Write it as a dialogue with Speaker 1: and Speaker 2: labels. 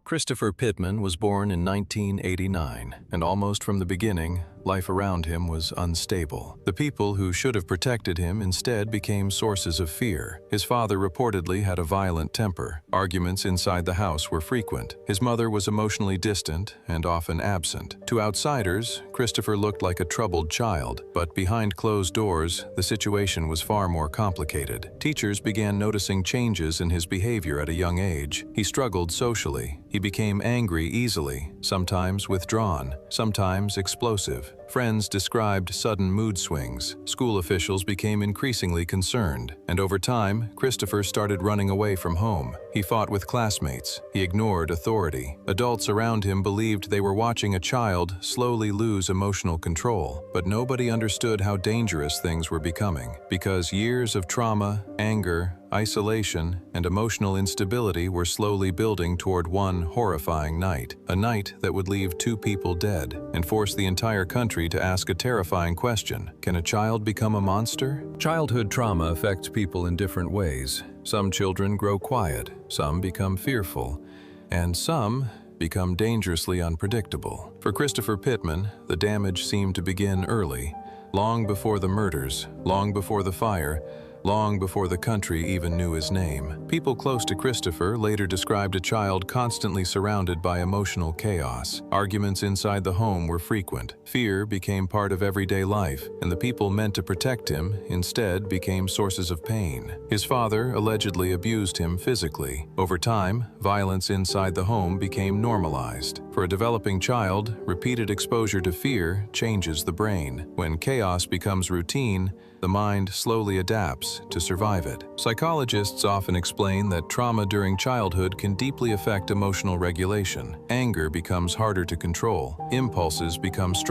Speaker 1: Christopher Pittman was born in 1989, and almost from the beginning, life around him was unstable. The people who should have protected him instead became sources of fear. His father reportedly had a violent temper. Arguments inside the house were frequent. His mother was emotionally distant and often absent. To outsiders, Christopher looked like a troubled child, but behind closed doors, the situation was far more complicated. Teachers began noticing changes in his behavior at a young age. He struggled socially. He became angry easily, sometimes withdrawn, sometimes explosive. Friends described sudden mood swings. School officials became increasingly concerned, and over time, Christopher started running away from home. He fought with classmates. He ignored authority. Adults around him believed they were watching a child slowly lose emotional control, but nobody understood how dangerous things were becoming, because years of trauma, anger, isolation, and emotional instability were slowly building toward one horrifying night, a night that would leave 2 people dead and force the entire country to ask a terrifying question: can a child become a monster? Childhood trauma affects people in different ways. Some children grow quiet, some become fearful, and some become dangerously unpredictable. For Christopher Pittman, the damage seemed to begin early, long before the murders, long before the fire, long before the country even knew his name. People close to Christopher later described a child constantly surrounded by emotional chaos. Arguments inside the home were frequent. Fear became part of everyday life, and the people meant to protect him instead became sources of pain. His father allegedly abused him physically. Over time, violence inside the home became normalized. For a developing child, repeated exposure to fear changes the brain. When chaos becomes routine, the mind slowly adapts to survive it. Psychologists often explain that trauma during childhood can deeply affect emotional regulation. Anger becomes harder to control. Impulses become stronger.